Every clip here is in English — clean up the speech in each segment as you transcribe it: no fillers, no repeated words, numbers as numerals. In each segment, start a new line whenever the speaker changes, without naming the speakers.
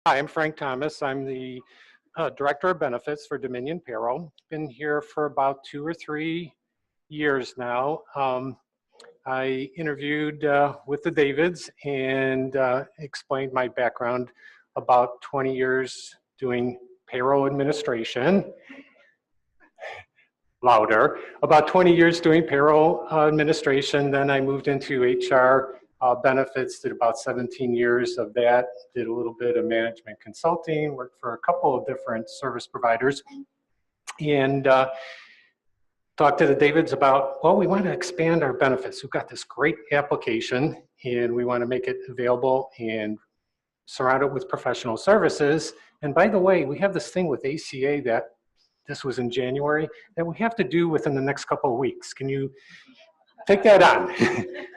Hi, I'm Frank Thomas. I'm the Director of Benefits for Dominion Payroll. Been here for about 2 or 3 years now. I interviewed with the Davids and explained my background, about 20 years doing payroll administration. Louder. About 20 years doing payroll administration. Then I moved into HR benefits, did about 17 years of that, did a little bit of management consulting, worked for a couple of different service providers, and talked to the Davids about, well, we want to expand our benefits. We've got this great application and we want to make it available and surround it with professional services. And by the way, we have this thing with ACA that this was in January, that we have to do within the next couple of weeks. Can you take that on?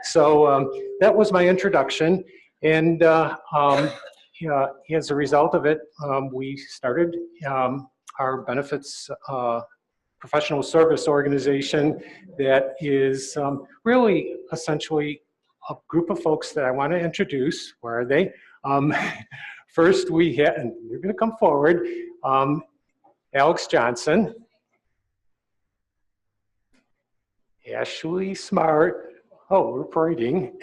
So that was my introduction. And as a result of it, we started our benefits professional service organization that is really essentially a group of folks that I want to introduce. Where are they? First, we had, and you're going to come forward, Alex Johnson, Ashley Smart, oh, we're parading,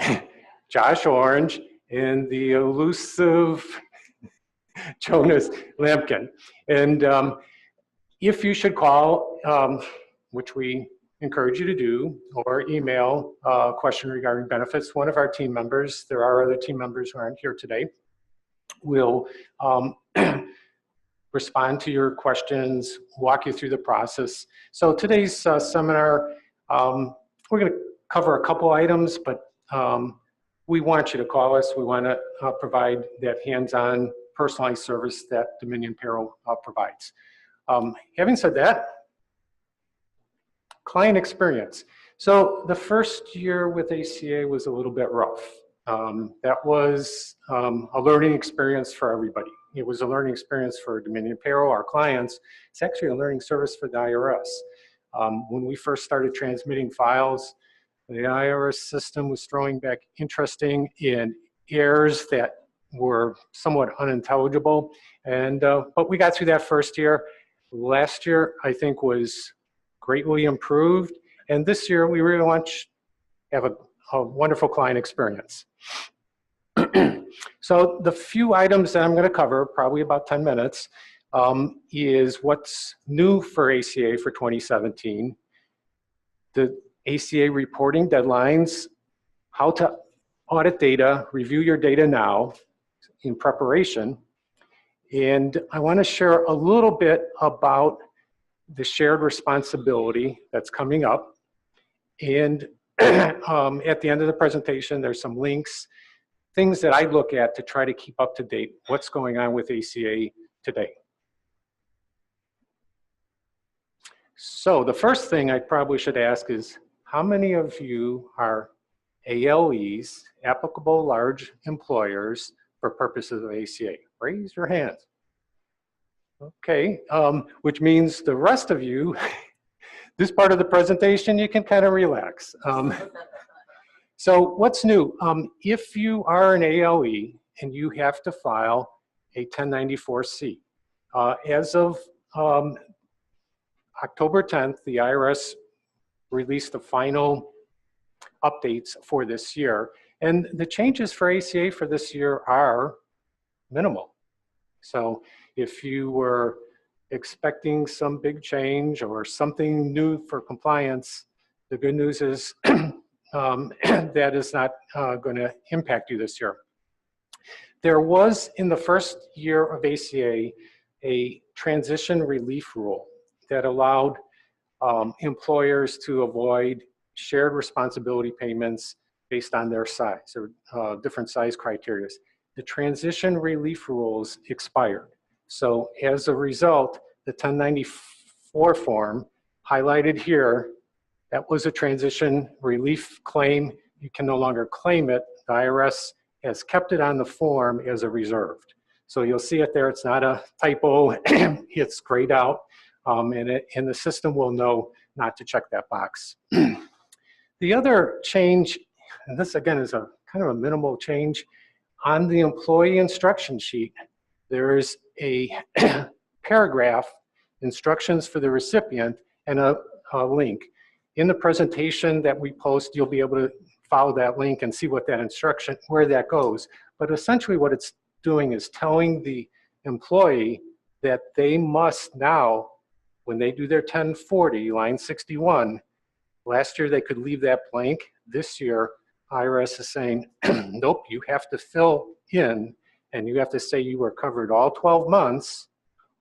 Josh Orange, and the elusive Jonas Lampkin. And if you should call, which we encourage you to do, or email a question regarding benefits, one of our team members, there are other team members who aren't here today, will respond to your questions, walk you through the process. So today's seminar, we're going to cover a couple items, but we want you to call us. We want to provide that hands-on personalized service that Dominion Payroll provides. Having said that, client experience. So the first year with ACA was a little bit rough. That was a learning experience for everybody. It was a learning experience for Dominion Payroll, our clients. It's actually a learning service for the IRS. When we first started transmitting files, the IRS system was throwing back interesting and errors that were somewhat unintelligible. And but we got through that first year. Last year, I think, was greatly improved. And this year, we really want to have a wonderful client experience. So the few items that I'm going to cover, probably about 10 minutes, is what's new for ACA for 2017, the ACA reporting deadlines, how to audit data, review your data now in preparation. And I want to share a little bit about the shared responsibility that's coming up. And at the end of the presentation, there's some links, things that I look at to try to keep up to date what's going on with ACA today. So the first thing I probably should ask is, how many of you are ALEs, applicable large employers, for purposes of ACA? Raise your hands. Okay, which means the rest of you, this part of the presentation, you can kind of relax. So what's new? If you are an ALE and you have to file a 1094-C, as of October 10th, the IRS released the final updates for this year. And the changes for ACA for this year are minimal. So if you were expecting some big change or something new for compliance, the good news is that is not going to impact you this year. There was, in the first year of ACA, a transition relief rule that allowed employers to avoid shared responsibility payments based on their size or different size criteria. The transition relief rules expired. So as a result, the 1094 form highlighted here, that was a transition relief claim. You can no longer claim it. The IRS has kept it on the form as a reserved. So you'll see it there. It's not a typo. It's grayed out, and the system will know not to check that box. The other change, and this again is a kind of a minimal change, on the employee instruction sheet, there's a paragraph, instructions for the recipient, and a link. In the presentation that we post, you'll be able to follow that link and see what that instruction, where that goes. But essentially what it's doing is telling the employee that they must now, when they do their 1040, line 61, last year they could leave that blank. This year, IRS is saying, nope, you have to fill in and you have to say you were covered all 12 months,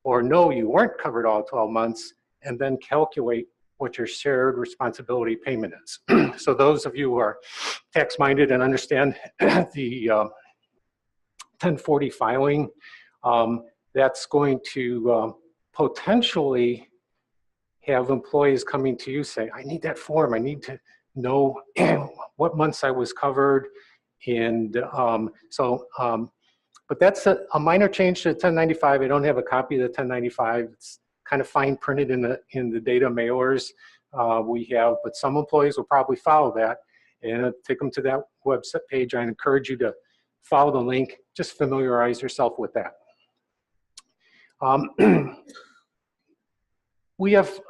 or no, you weren't covered all 12 months, and then calculate what your shared responsibility payment is. So those of you who are tax-minded and understand the 1040 filing, that's going to potentially have employees coming to you say, I need that form, I need to know what months I was covered. And but that's a minor change to 1095. I don't have a copy of the 1095. It's kind of fine printed in the data mailers we have, but some employees will probably follow that and take them to that website page. I encourage you to follow the link, just familiarize yourself with that. We have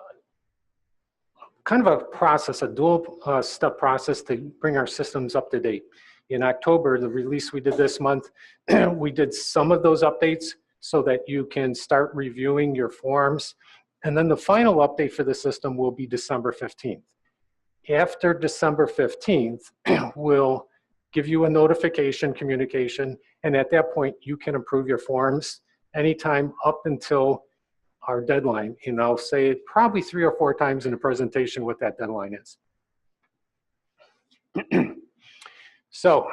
kind of a process, a dual step process to bring our systems up to date. In October, the release we did this month, we did some of those updates so that you can start reviewing your forms. And then the final update for the system will be December 15th. After December 15th, we'll give you a notification communication, and at that point, you can approve your forms anytime up until our deadline. And I'll say it probably 3 or 4 times in the presentation what that deadline is. So,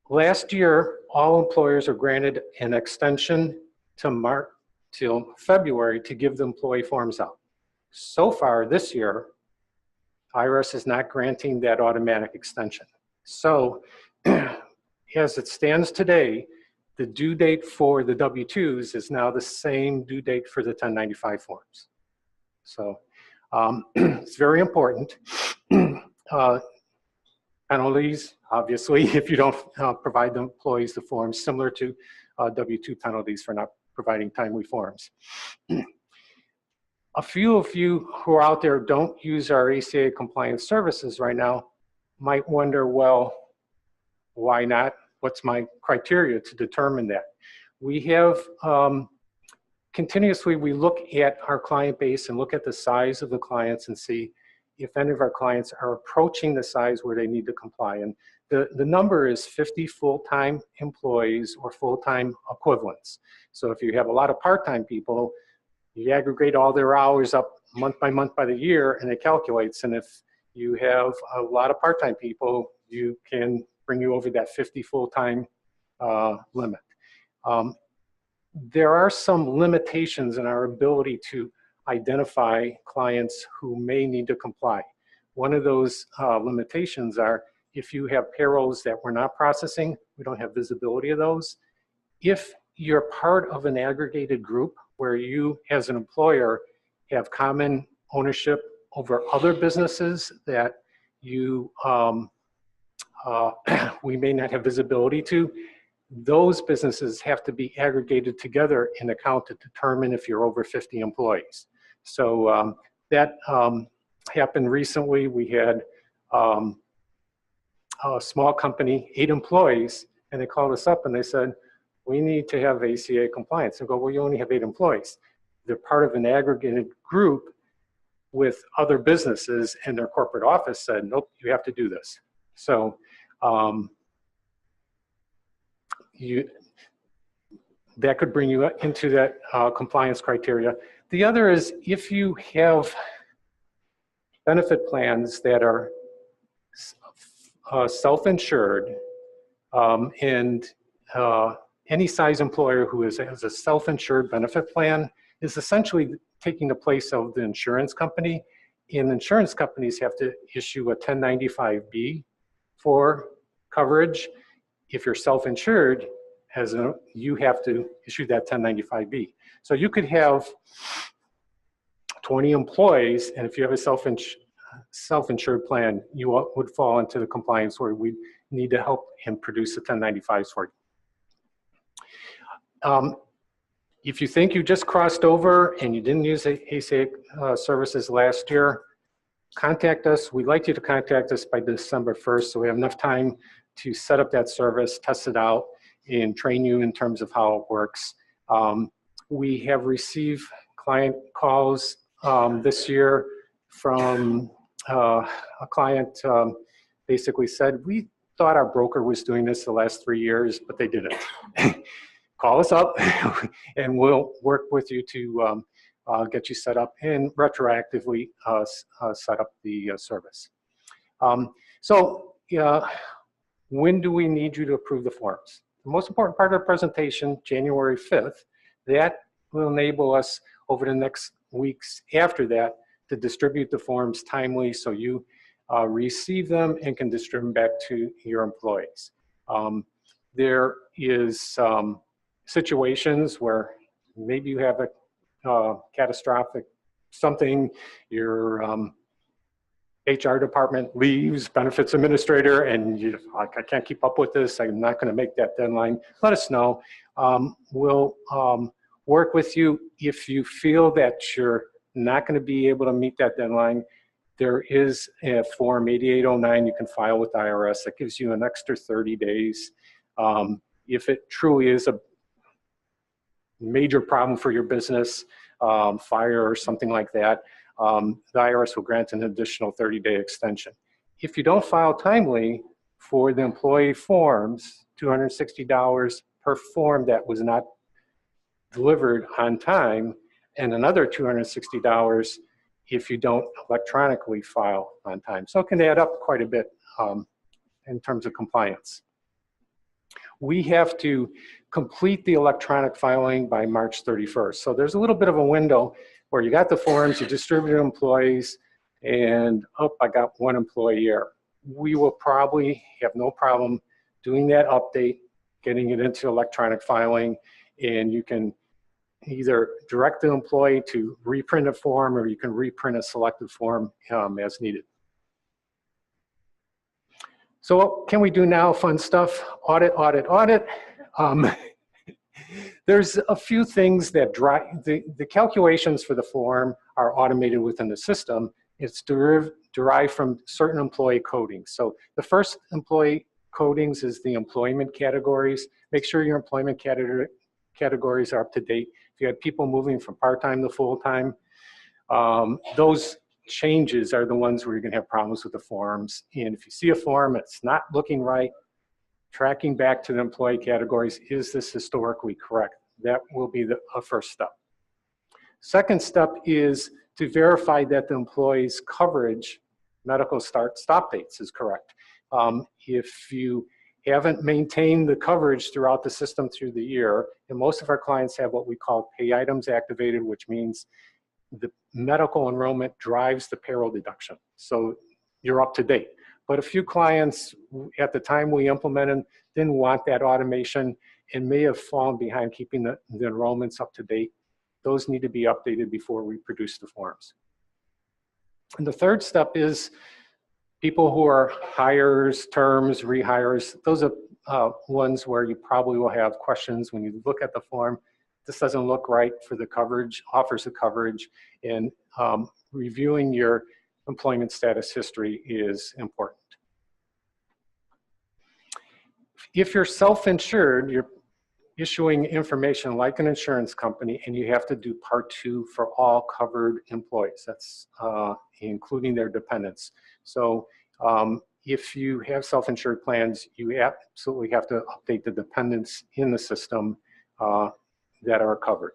last year, all employers are granted an extension to till February to give the employee forms out. So far this year, IRS is not granting that automatic extension. So, as it stands today, the due date for the W-2s is now the same due date for the 1095 forms. So, it's very important. Penalties, obviously, if you don't provide the employees the forms, similar to W-2 penalties for not providing timely forms. A few of you who are out there don't use our ACA compliance services right now might wonder, well, why not? What's my criteria to determine that? We have continuously, we look at our client base and look at the size of the clients and see if any of our clients are approaching the size where they need to comply. And the number is 50 full-time employees or full-time equivalents. So if you have a lot of part-time people, you aggregate all their hours up month by the year and it calculates. And if you have a lot of part-time people, you can bring you over that 50 full-time limit. There are some limitations in our ability to identify clients who may need to comply. One of those limitations are if you have payrolls that we're not processing, we don't have visibility of those. If you're part of an aggregated group where you as an employer have common ownership over other businesses that you we may not have visibility to, those businesses have to be aggregated together in account to determine if you're over 50 employees. So that happened recently. We had a small company, 8 employees, and they called us up and they said, we need to have ACA compliance. And go, well, you only have 8 employees. They're part of an aggregated group with other businesses, and their corporate office said, nope, you have to do this. So that could bring you into that compliance criteria. The other is if you have benefit plans that are self-insured and any size employer who has a self-insured benefit plan is essentially taking the place of the insurance company. And insurance companies have to issue a 1095B for coverage. If you're self-insured, you have to issue that 1095B. So you could have 20 employees, and if you have a self-insured plan, you would fall into the compliance where we need to help him produce the 1095s for you. If you think you just crossed over and you didn't use ACA services last year, contact us. We'd like you to contact us by December 1st so we have enough time to set up that service, test it out, and train you in terms of how it works. We have received client calls this year from a client basically said, we thought our broker was doing this the last 3 years, but they didn't. Call us up and we'll work with you to get you set up and retroactively set up the service. When do we need you to approve the forms? The most important part of the presentation, January 5th, that will enable us over the next weeks after that to distribute the forms timely so you receive them and can distribute them back to your employees. There is situations where maybe you have a catastrophic something, your HR department leaves, benefits administrator, and you, I can't keep up with this, I'm not gonna make that deadline, let us know. We'll work with you. If you feel that you're not gonna be able to meet that deadline, there is a Form 8809 you can file with IRS that gives you an extra 30 days. If it truly is a major problem for your business, fire or something like that, the IRS will grant an additional 30-day extension. If you don't file timely for the employee forms, $260 per form that was not delivered on time, and another $260 if you don't electronically file on time. So it can add up quite a bit in terms of compliance. We have to complete the electronic filing by March 31st. So there's a little bit of a window where you got the forms, you distribute to employees, and I got one employee error. We will probably have no problem doing that update, getting it into electronic filing, and you can either direct the employee to reprint a form or you can reprint a selected form as needed. So what can we do now? Fun stuff, audit, audit, audit. There's a few things that drive, the calculations for the form are automated within the system. It's derived from certain employee codings. So the first employee codings is the employment categories. Make sure your employment categories are up to date. If you have people moving from part-time to full-time, those changes are the ones where you're gonna have problems with the forms. And if you see a form that's not looking right, tracking back to the employee categories, is this historically correct? That will be the first step. Second step is to verify that the employee's coverage, medical stop dates is correct. If you haven't maintained the coverage throughout the system through the year, and most of our clients have what we call pay items activated, which means the medical enrollment drives the payroll deduction. So you're up to date. But a few clients at the time we implemented didn't want that automation and may have fallen behind keeping the enrollments up to date. Those need to be updated before we produce the forms. And the third step is people who are hires, terms, rehires. Those are ones where you probably will have questions when you look at the form. This doesn't look right for the coverage, offers of coverage, and reviewing your employment status history is important. If you're self-insured, you're issuing information like an insurance company, and you have to do Part 2 for all covered employees. That's including their dependents. So if you have self-insured plans, you absolutely have to update the dependents in the system that are covered.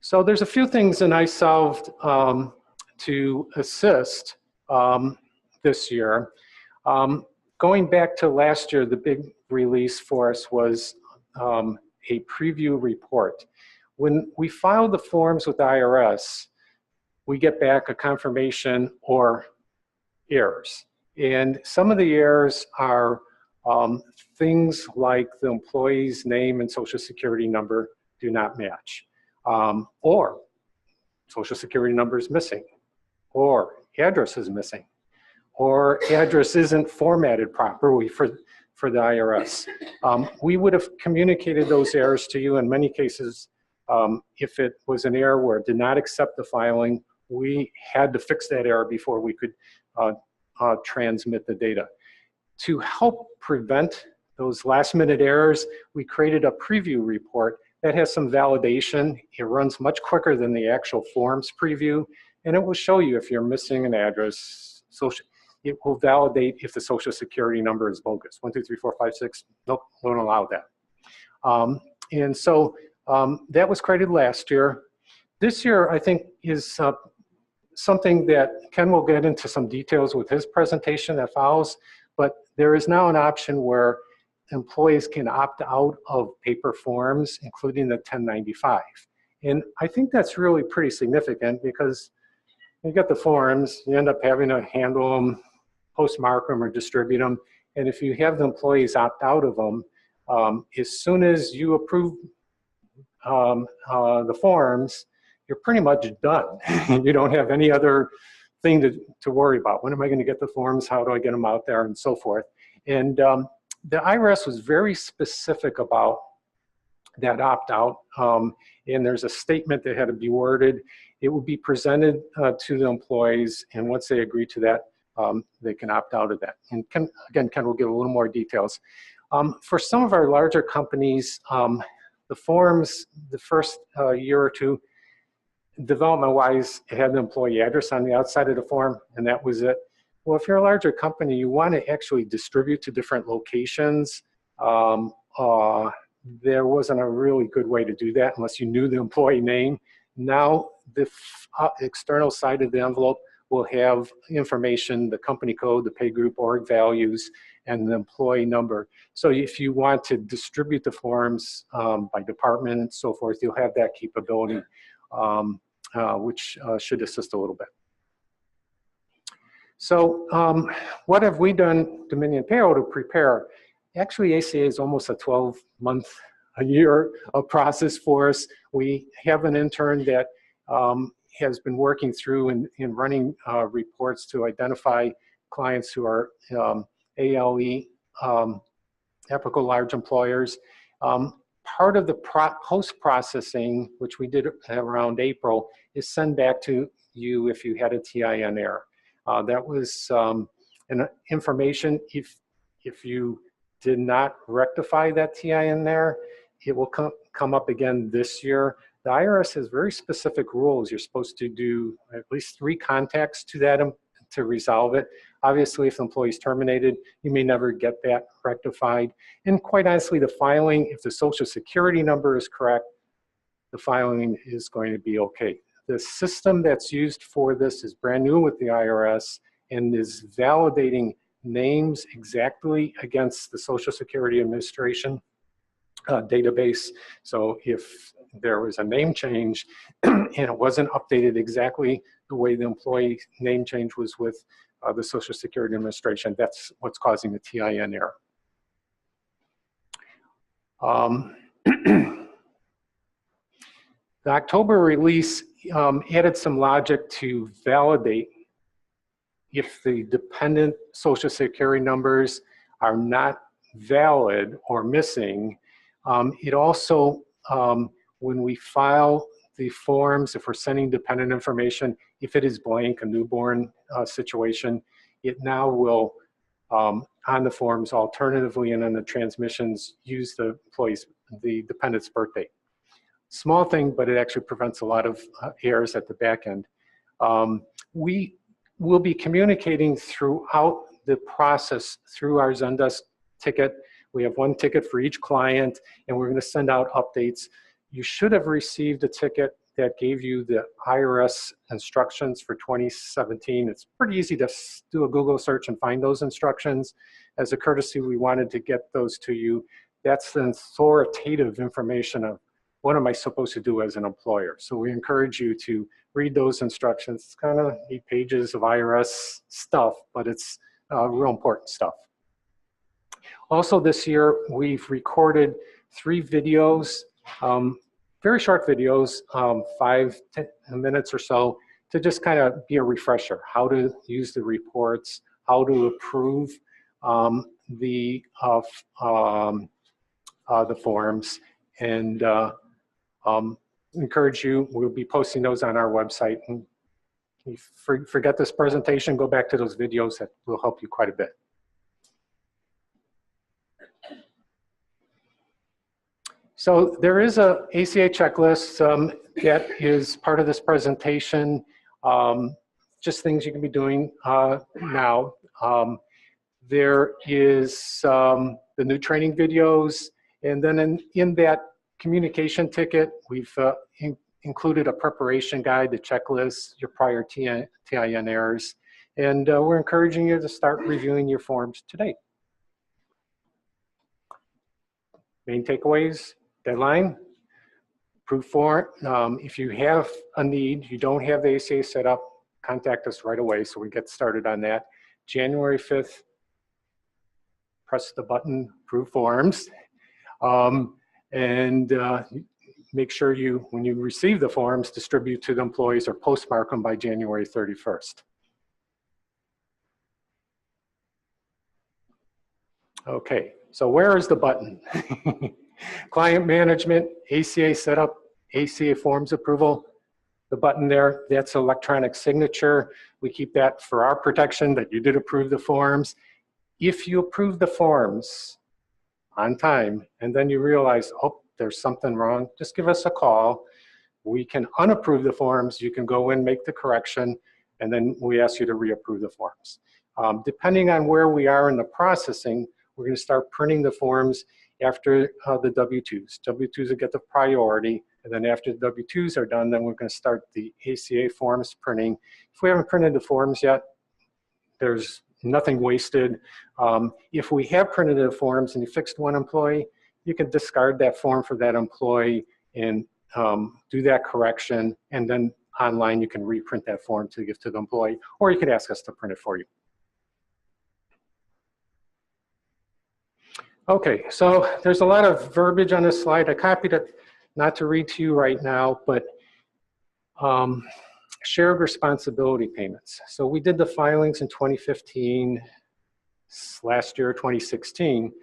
So there's a few things that I solved to assist this year. Going back to last year, the big release for us was a preview report. When we filed the forms with IRS, we get back a confirmation or errors. And some of the errors are things like the employee's name and social security number do not match, or social security number is missing, or address is missing, or address isn't formatted properly for for the IRS. We would have communicated those errors to you in many cases. If it was an error where it did not accept the filing, we had to fix that error before we could transmit the data. To help prevent those last-minute errors, we created a preview report that has some validation. It runs much quicker than the actual forms preview, and it will show you if you're missing an address. It will validate if the Social Security number is bogus. 1, 2, 3, 4, 5, 6. Nope, won't allow that. And so that was created last year. This year, I think, is something that Ken will get into some details with his presentation that follows, but there is now an option where employees can opt out of paper forms, including the 1095. And I think that's really pretty significant because you get the forms, you end up having to handle them, postmark them, or distribute them. And if you have the employees opt out of them, as soon as you approve the forms, you're pretty much done. You don't have any other thing to worry about. When am I going to get the forms? How do I get them out there? And so forth. And the IRS was very specific about that opt-out. And there's a statement that had to be worded. It would be presented to the employees, and once they agree to that, they can opt out of that. And Ken will give a little more details. For some of our larger companies, the forms, the first year or two, development-wise, it had the employee address on the outside of the form, and that was it. Well, if you're a larger company, you want to actually distribute to different locations. There wasn't a really good way to do that unless you knew the employee name. Now, the external side of the envelope will have information, the company code, the pay group, org values, and the employee number. So if you want to distribute the forms by department and so forth, you'll have that capability, which should assist a little bit. So what have we done, Dominion Payroll, to prepare? Actually, ACA is almost a 12-month, a year of process for us. We have an intern that has been working through and running reports to identify clients who are ALE, applicable large employers. Part of the post-processing, which we did around April, is send back to you if you had a TIN error. That was an information. If you did not rectify that TIN error, it will come up again this year. The IRS has very specific rules. You're supposed to do at least 3 contacts to that to resolve it. Obviously, if the employee is terminated, you may never get that rectified. And quite honestly, the filing, if the Social Security number is correct, the filing is going to be okay. The system that's used for this is brand new with the IRS and is validating names exactly against the Social Security Administration database. So if there was a name change and it wasn't updated exactly the way the employee name change was with the Social Security Administration, that's what's causing the TIN error. The October release added some logic to validate if the dependent Social Security numbers are not valid or missing. It also, when we file the forms, if we're sending dependent information, if it is blank, a newborn situation, it now will, on the forms alternatively and on the transmissions, use the dependent's birth date. Small thing, but it actually prevents a lot of errors at the back end. We will be communicating throughout the process through our Zendesk ticket. We have 1 ticket for each client, and we're going to send out updates. You should have received a ticket that gave you the IRS instructions for 2017. It's pretty easy to do a Google search and find those instructions. As a courtesy, we wanted to get those to you. That's the authoritative information of what am I supposed to do as an employer. So we encourage you to read those instructions. It's kind of 8 pages of IRS stuff, but it's real important stuff. Also this year, we've recorded 3 videos, very short videos, 5-10 minutes or so, to just kind of be a refresher, how to use the reports, how to approve the forms, and encourage you, we'll be posting those on our website. And if you forget this presentation, go back to those videos. That will help you quite a bit. So there is a ACA checklist that is part of this presentation. Just things you can be doing now. There is the new training videos, and then in that communication ticket, we've included a preparation guide, the checklist, your prior TIN errors, and we're encouraging you to start reviewing your forms today. Main takeaways, deadline, proof form. If you have a need, you don't have the ACA set up, contact us right away so we get started on that. January 5th, press the button, approve forms, and make sure you, when you receive the forms, distribute to the employees or postmark them by January 31st. Okay, so where is the button? Client management, ACA setup, ACA forms approval. The button there, that's electronic signature. We keep that for our protection that you did approve the forms. If you approve the forms on time and then you realize, oh, there's something wrong, just give us a call. We can unapprove the forms. You can go in, make the correction, and then we ask you to reapprove the forms. Depending on where we are in the processing, we're going to start printing the forms after the W-2s. W-2s will get the priority, and then after the W-2s are done, then we're going to start the ACA forms printing. If we haven't printed the forms yet, there's nothing wasted. If we have printed the forms and you fixed one employee, you can discard that form for that employee and do that correction, and then online you can reprint that form to give to the employee, or you could ask us to print it for you. Okay, so there's a lot of verbiage on this slide. I copied it not to read to you right now, but shared responsibility payments. So we did the filings in 2015, last year 2016,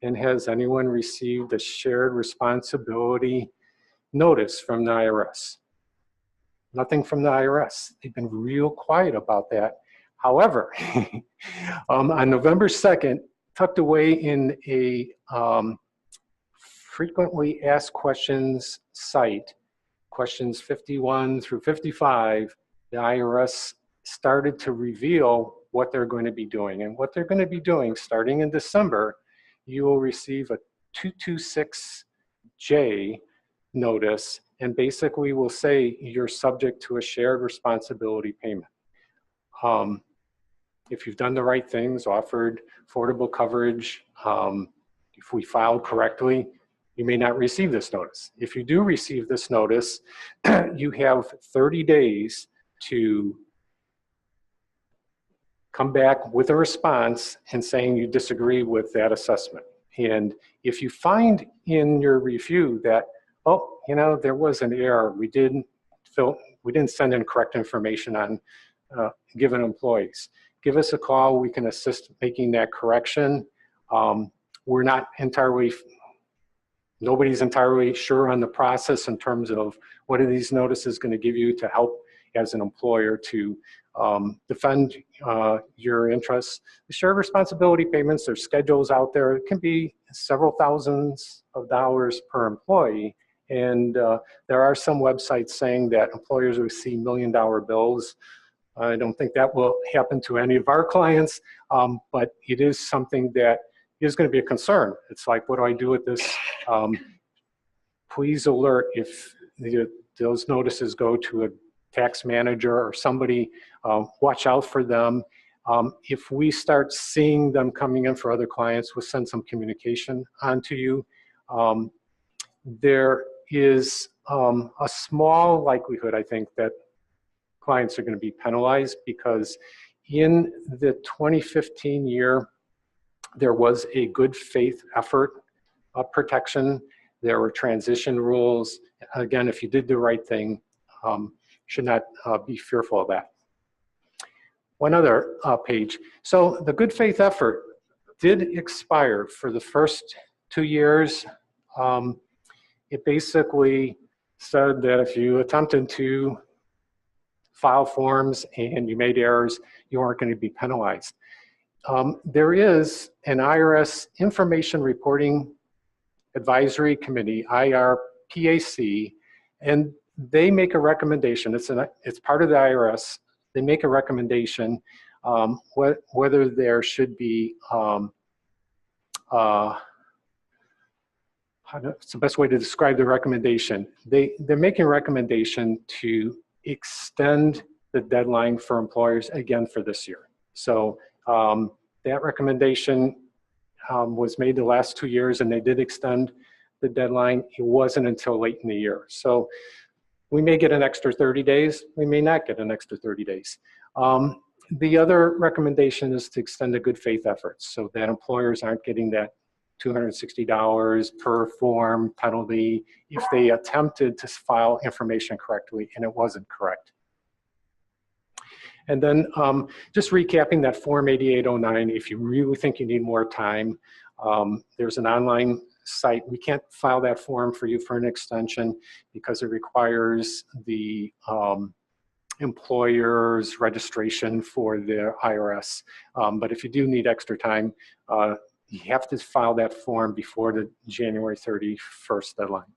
and has anyone received a shared responsibility notice from the IRS? Nothing from the IRS. They've been real quiet about that. However, on November 2nd, tucked away in a frequently asked questions site, questions 51 through 55, the IRS started to reveal what they're going to be doing. And what they're going to be doing starting in December, you will receive a 226J notice, and basically will say you're subject to a shared responsibility payment. If you've done the right things, offered affordable coverage, if we filed correctly, you may not receive this notice. If you do receive this notice, you have 30 days to come back with a response and saying you disagree with that assessment. And if you find in your review that, oh, you know, there was an error, we didn't send in correct information on given employees, give us a call. We can assist making that correction. We're not entirely, nobody's entirely sure on the process in terms of what are these notices going to give you to help as an employer to defend your interests. The shared responsibility payments, there's schedules out there. It can be several thousands of dollars per employee. And there are some websites saying that employers receive $1 million bills. I don't think that will happen to any of our clients, but it is something that is going to be a concern. It's like, what do I do with this? Please alert if those notices go to a tax manager or somebody, watch out for them. If we start seeing them coming in for other clients, we'll send some communication on to you. There is a small likelihood, I think, that clients are going to be penalized because in the 2015 year, there was a good faith effort protection. There were transition rules. Again, if you did the right thing, should not be fearful of that. One other page. So the good faith effort did expire for the first 2 years. It basically said that if you attempted to file forms and you made errors, you aren't going to be penalized. There is an IRS Information Reporting Advisory Committee, IRPAC, and they make a recommendation. It's part of the IRS. They make a recommendation whether there should be, what's the best way to describe the recommendation? They're making a recommendation to extend the deadline for employers again for this year. So that recommendation was made the last 2 years, and they did extend the deadline. It wasn't until late in the year. So we may get an extra 30 days. We may not get an extra 30 days. The other recommendation is to extend the good faith efforts so that employers aren't getting that $260 per form penalty if they attempted to file information correctly and it wasn't correct. And then just recapping that Form 8809, if you really think you need more time, there's an online site. We can't file that form for you for an extension because it requires the employer's registration for the IRS. But if you do need extra time, you have to file that form before the January 31st deadline.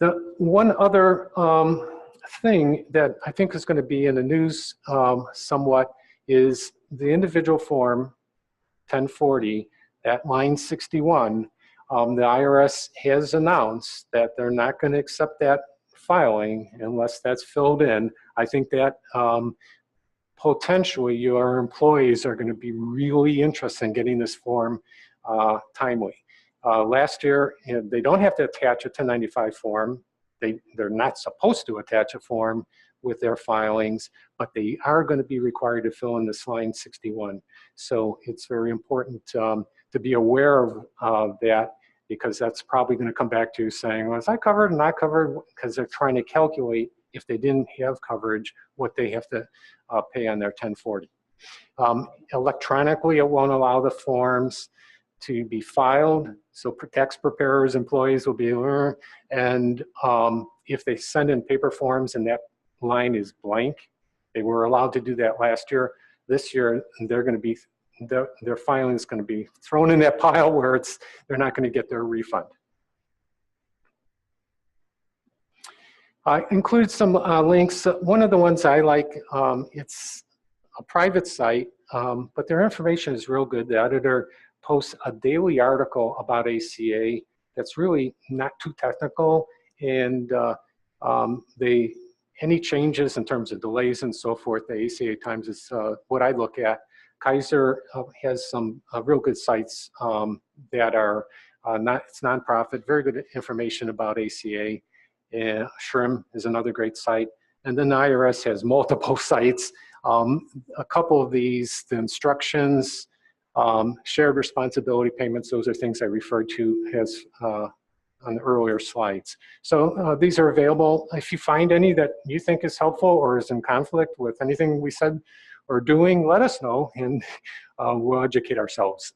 The one other thing that I think is going to be in the news somewhat is the individual form 1040 at line 61. The IRS has announced that they're not going to accept that filing unless that's filled in. I think that potentially your employees are going to be really interested in getting this form timely. Last year, they don't have to attach a 1095 form. They're not supposed to attach a form with their filings, but they are going to be required to fill in this line 61. So it's very important to be aware of that, because that's probably going to come back to you saying, was I covered or not covered? Because they're trying to calculate if they didn't have coverage, what they have to pay on their 1040. Electronically, it won't allow the forms to be filed. So tax preparers, employees will be, and if they send in paper forms and that line is blank, they were allowed to do that last year. This year, they're going to be, their filing is going to be thrown in that pile where they're not going to get their refund. I include some links. One of the ones I like, it's a private site, but their information is real good. The editor posts a daily article about ACA that's really not too technical, and any changes in terms of delays and so forth, the ACA Times is what I look at. Kaiser has some real good sites that are it's nonprofit, very good information about ACA. And SHRM is another great site. And then the IRS has multiple sites. A couple of these, the instructions, shared responsibility payments, those are things I referred to as on the earlier slides. So these are available. If you find any that you think is helpful or is in conflict with anything we said or doing, let us know, and we'll educate ourselves.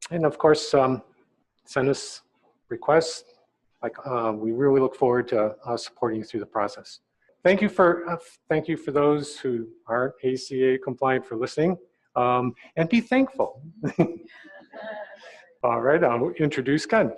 And of course, send us requests. We really look forward to supporting you through the process. Thank you for those who aren't ACA compliant for listening, and be thankful. All right, I'll introduce Ken.